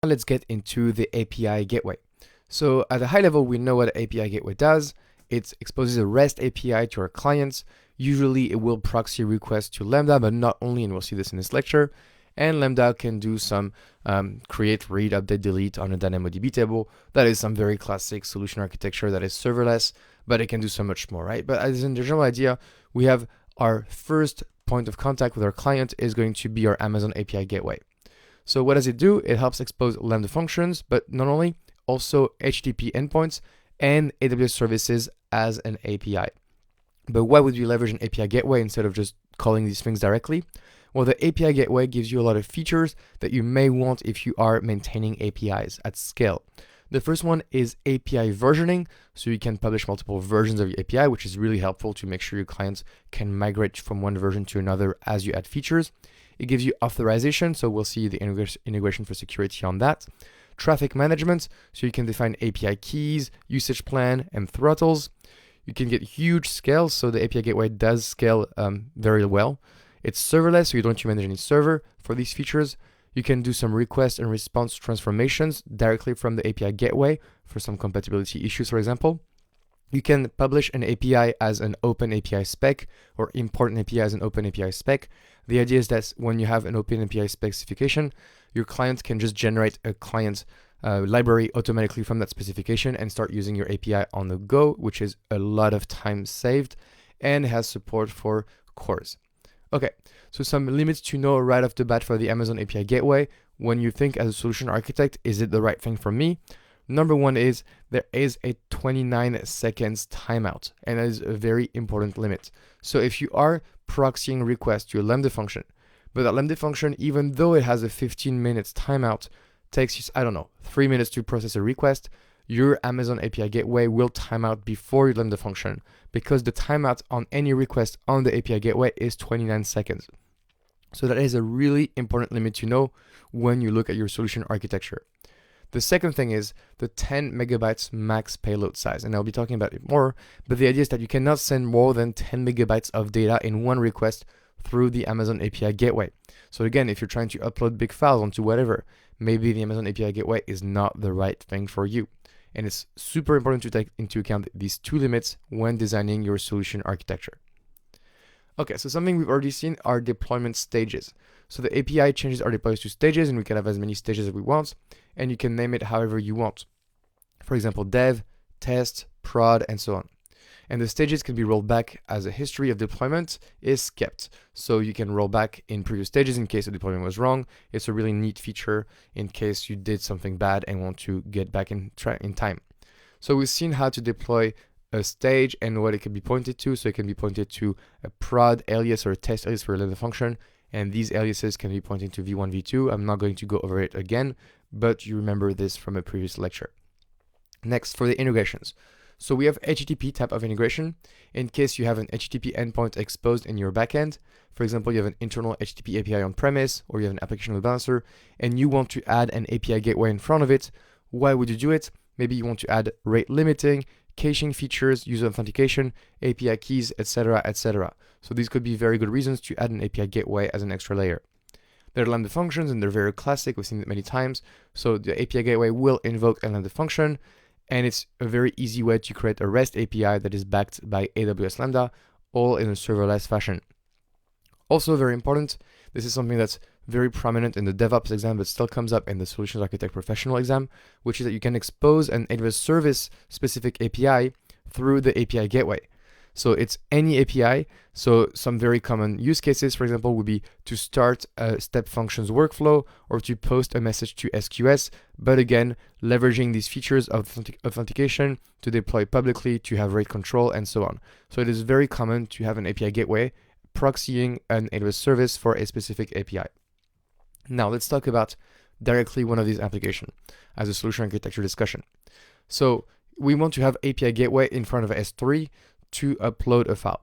Let's get into the API gateway. So at a high level, we know what an API gateway does. It exposes a REST API to our clients. Usually it will proxy requests to Lambda, but not only, and we'll see this in this lecture. And Lambda can do some create, read, update, delete on a DynamoDB table. That is some very classic solution architecture that is serverless, but it can do so much more, right? But as in the general idea, we have our first point of contact with our client is going to be our Amazon API gateway. So what does it do? It helps expose Lambda functions, but not only, also HTTP endpoints and AWS services as an API. But why would you leverage an API gateway instead of just calling these things directly? Well, the API gateway gives you a lot of features that you may want if you are maintaining APIs at scale. The first one is API versioning, so you can publish multiple versions of your API, which is really helpful to make sure your clients can migrate from one version to another as you add features. It gives you authorization, so we'll see the integration for security on that. Traffic management, so you can define API keys, usage plan, and throttles. You can get huge scale, so the API gateway does scale very well. It's serverless, so you don't need to manage any server for these features. You can do some request and response transformations directly from the API gateway for some compatibility issues, for example. You can publish an API as an open API spec or import an API as an open API spec. The idea is that when you have an open API specification, your client can just generate a client library automatically from that specification and start using your API on the go, which is a lot of time saved and has support for CORS. Okay, so some limits to know right off the bat for the Amazon API gateway. When you think as a solution architect, is it the right thing for me? Number one is there is a 29 seconds timeout, and that is a very important limit. So if you are proxying requests to a Lambda function, but that Lambda function, even though it has a 15 minutes timeout, takes you, 3 minutes to process a request, your Amazon API gateway will time out before your Lambda function because the timeout on any request on the API gateway is 29 seconds. So that is a really important limit to know when you look at your solution architecture. The second thing is the 10 megabytes max payload size, and I'll be talking about it more, but the idea is that you cannot send more than 10 megabytes of data in one request through the Amazon API gateway. So again, if you're trying to upload big files onto whatever, maybe the Amazon API gateway is not the right thing for you. And it's super important to take into account these two limits when designing your solution architecture. Okay, so something we've already seen are deployment stages. So the API changes are deployed to stages, and we can have as many stages as we want, and you can name it however you want. For example, dev, test, prod, and so on. And the stages can be rolled back as a history of deployment is kept. So you can roll back in previous stages in case the deployment was wrong. It's a really neat feature in case you did something bad and want to get back in time. So we've seen how to deploy a stage and what it can be pointed to. So it can be pointed to a prod alias or a test alias for a Lambda function. And these aliases can be pointing to v1, v2. I'm not going to go over it again, but you remember this from a previous lecture. Next, for the integrations. So we have HTTP type of integration in case you have an HTTP endpoint exposed in your backend. For example, you have an internal HTTP API on premise, or you have an application load balancer, and you want to add an API gateway in front of it. Why would you do it? Maybe you want to add rate limiting, caching features, user authentication, API keys, etc., etc. So these could be very good reasons to add an API gateway as an extra layer. There are Lambda functions, and they're very classic. We've seen it many times. So the API gateway will invoke a Lambda function, and it's a very easy way to create a REST API that is backed by AWS Lambda, all in a serverless fashion. Also very important, this is something that's very prominent in the DevOps exam, but still comes up in the Solutions Architect Professional exam, which is that you can expose an AWS service specific API through the API gateway. So it's any API. So some very common use cases, for example, would be to start a step functions workflow or to post a message to SQS. But again, leveraging these features of authentication to deploy publicly, to have rate control, and so on. So it is very common to have an API gateway proxying an AWS service for a specific API. Now let's talk about directly one of these applications as a solution architecture discussion. So we want to have API gateway in front of S3 to upload a file.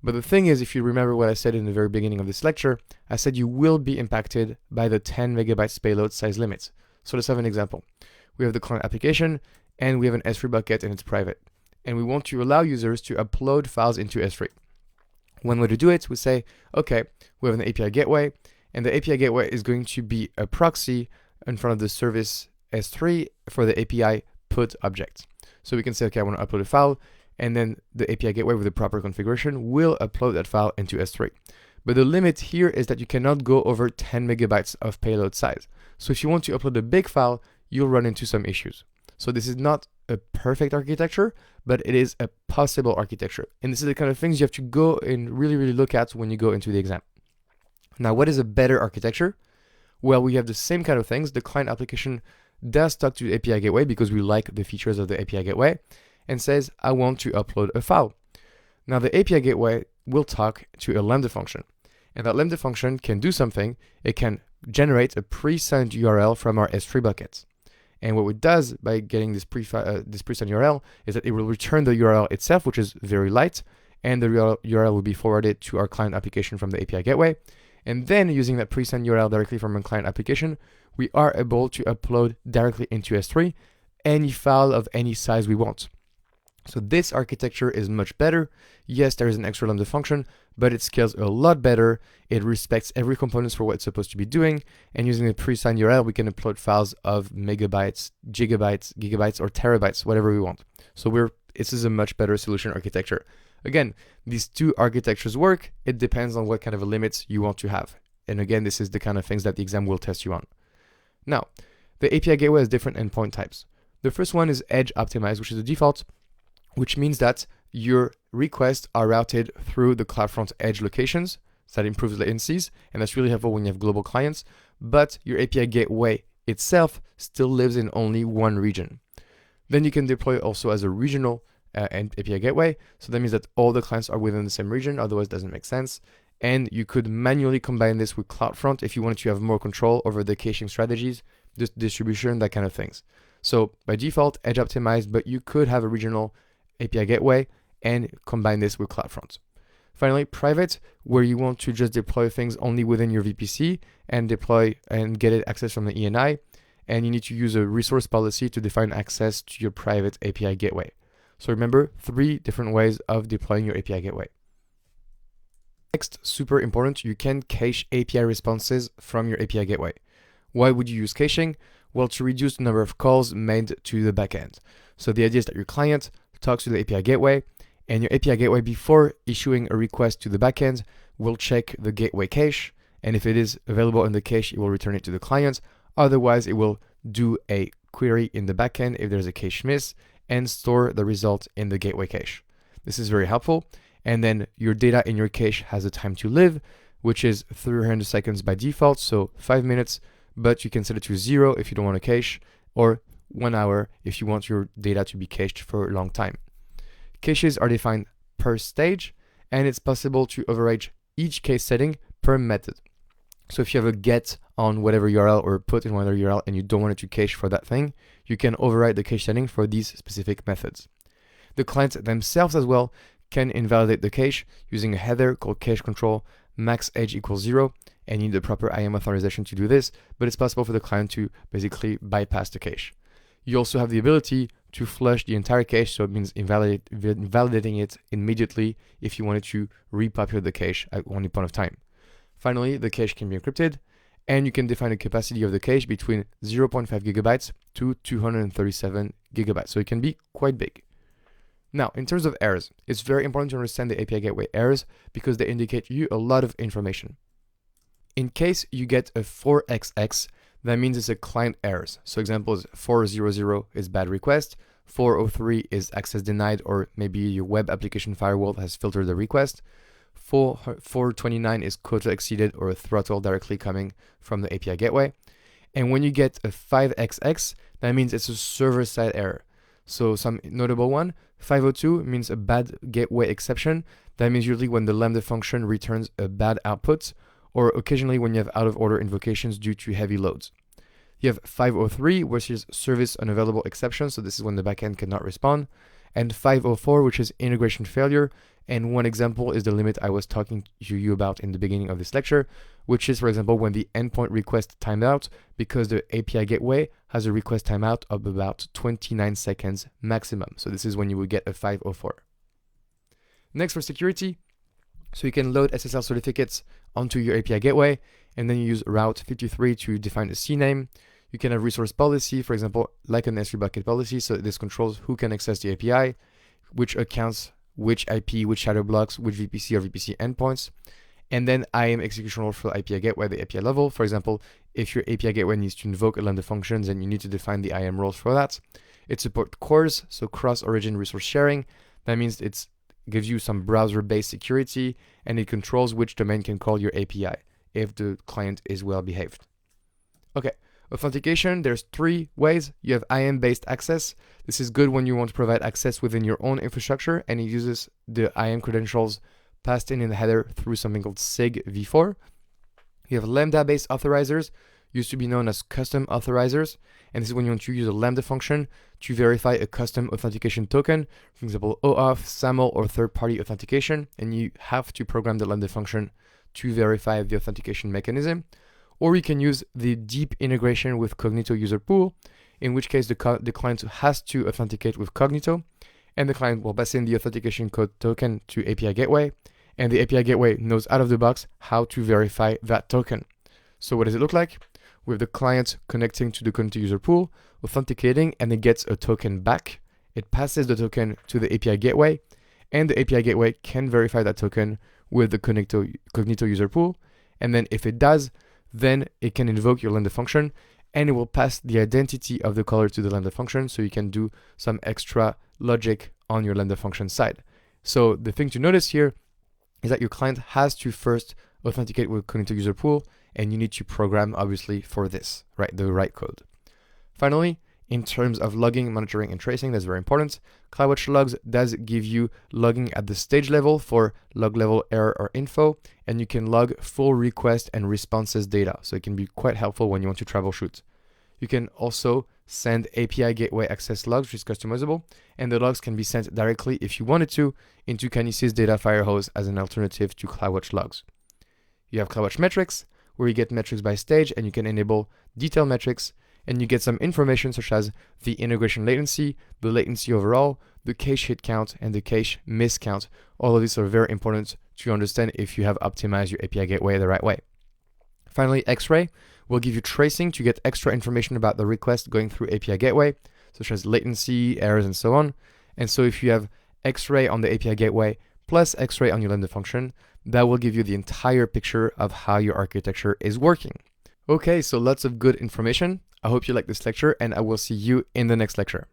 But the thing is, if you remember what I said in the very beginning of this lecture, I said you will be impacted by the 10 megabytes payload size limit. So let's have an example. We have the client application and we have an S3 bucket and it's private. And we want to allow users to upload files into S3. One way to do it, we say, okay, we have an API gateway, and the API gateway is going to be a proxy in front of the service S3 for the API put object. So we can say, okay, I want to upload a file, and then the API gateway with the proper configuration will upload that file into S3. But the limit here is that you cannot go over 10 megabytes of payload size. So if you want to upload a big file, you'll run into some issues. So this is not a perfect architecture, but it is a possible architecture. And this is the kind of things you have to go and really look at when you go into the exam. Now, what is a better architecture? Well, we have the same kind of things. The client application does talk to the API gateway because we like the features of the API gateway and says, I want to upload a file. Now, the API gateway will talk to a Lambda function. And that Lambda function can do something. It can generate a pre-signed URL from our S3 buckets. And what it does by getting this pre-signed URL is that it will return the URL itself, which is very light, and the URL will be forwarded to our client application from the API gateway. And then using that pre-signed URL directly from a client application, we are able to upload directly into S3 any file of any size we want. So this architecture is much better. Yes, there is an extra Lambda function, but it scales a lot better. It respects every component for what it's supposed to be doing. And using the pre-signed URL, we can upload files of megabytes, gigabytes, gigabytes, or terabytes, whatever we want. So this is a much better solution architecture. Again, these two architectures work. It depends on what kind of limits you want to have. And again, this is the kind of things that the exam will test you on. Now, the API gateway has different endpoint types. The first one is edge optimized, which is the default, which means that your requests are routed through the CloudFront edge locations. So that improves latencies, and that's really helpful when you have global clients. But your API gateway itself still lives in only one region. Then you can deploy also as a regional API gateway. So that means that all the clients are within the same region, otherwise it doesn't make sense. And you could manually combine this with CloudFront if you wanted to have more control over the caching strategies, distribution, that kind of things. So by default, edge optimized, but you could have a regional API gateway and combine this with CloudFront. Finally, private, where you want to just deploy things only within your VPC and deploy and get it access from the ENI. And you need to use a resource policy to define access to your private API gateway. So remember, 3 different ways of deploying your API gateway. Next, super important, you can cache API responses from your API gateway. Why would you use caching? Well, to reduce the number of calls made to the backend. So the idea is that your client talks to the API gateway, and your API gateway, before issuing a request to the backend, will check the gateway cache, and if it is available in the cache, it will return it to the client. Otherwise, it will do a query in the backend if there's a cache miss and store the result in the gateway cache. This is very helpful. And then your data in your cache has a time to live, which is 300 seconds by default, so 5 minutes, but you can set it to 0 if you don't want to cache, or 1 hour if you want your data to be cached for a long time. Caches are defined per stage, and it's possible to override each case setting per method. So if you have a get on whatever URL or put in whatever URL and you don't want it to cache for that thing, you can override the cache setting for these specific methods. The clients themselves as well can invalidate the cache using a header called cache control max edge equals 0, and you need the proper IAM authorization to do this, but it's possible for the client to basically bypass the cache. You also have the ability to flush the entire cache, so it means invalidating it immediately if you wanted to repopulate the cache at one point of time. Finally, the cache can be encrypted, and you can define the capacity of the cache between 0.5 gigabytes to 237 gigabytes, so it can be quite big. Now, in terms of errors, it's very important to understand the API gateway errors because they indicate you a lot of information. In case you get a 4XX, that means it's a client errors. So examples, 400 is bad request, 403 is access denied, or maybe your web application firewall has filtered the request, 429 is quota exceeded or a throttle directly coming from the API gateway. And when you get a 5XX, that means it's a server-side error. So some notable one, 502 means a bad gateway exception. That means usually when the Lambda function returns a bad output, or occasionally when you have out-of-order invocations due to heavy loads. You have 503, which is service unavailable exception, so this is when the backend cannot respond, and 504, which is integration failure, and one example is the limit I was talking to you about in the beginning of this lecture, which is, for example, when the endpoint request timed out because the API gateway has a request timeout of about 29 seconds maximum. So this is when you would get a 504. Next, for security, so you can load SSL certificates onto your API gateway, and then you use Route 53 to define the CNAME. You can have resource policy, for example, like an S3 bucket policy. So this controls who can access the API, which accounts, which IP, which shadow blocks, which VPC or VPC endpoints. And then IAM execution role for API gateway at the API level. For example, if your API gateway needs to invoke a Lambda function, then you need to define the IAM roles for that. It supports CORS, so cross-origin resource sharing. That means it gives you some browser-based security, and it controls which domain can call your API if the client is well behaved. Okay, authentication, there's 3 ways. You have IAM-based access. This is good when you want to provide access within your own infrastructure, and it uses the IAM credentials passed in the header through something called SIG v4. You have Lambda-based authorizers, used to be known as custom authorizers, and this is when you want to use a Lambda function to verify a custom authentication token, for example, OAuth, SAML, or third-party authentication, and you have to program the Lambda function to verify the authentication mechanism. Or you can use the deep integration with Cognito user pool, in which case the client has to authenticate with Cognito, and the client will pass in the authentication code token to API gateway, and the API gateway knows out of the box how to verify that token. So what does it look like? With the client connecting to the Cognito user pool, authenticating, and it gets a token back. It passes the token to the API gateway, and the API gateway can verify that token with the Cognito user pool. And then if it does, then it can invoke your Lambda function, and it will pass the identity of the caller to the Lambda function, so you can do some extra logic on your Lambda function side. So the thing to notice here is that your client has to first authenticate with Cognito user pool, and you need to program, obviously, for this, right? The right code. Finally, in terms of logging, monitoring, and tracing, that's very important. CloudWatch Logs does give you logging at the stage level for log level error or info, and you can log full request and responses data. So it can be quite helpful when you want to troubleshoot. You can also send API gateway access logs, which is customizable, and the logs can be sent directly, if you wanted to, into Kinesis Data Firehose as an alternative to CloudWatch Logs. You have CloudWatch Metrics, where you get metrics by stage, and you can enable detailed metrics, and you get some information such as the integration latency, the latency overall, the cache hit count, and the cache miss count. All of these are very important to understand if you have optimized your API gateway the right way. Finally, X-Ray will give you tracing to get extra information about the request going through API gateway, such as latency, errors, and so on. And so if you have X-Ray on the API gateway plus X-Ray on your Lambda function, that will give you the entire picture of how your architecture is working. Okay, so lots of good information. I hope you like this lecture, and I will see you in the next lecture.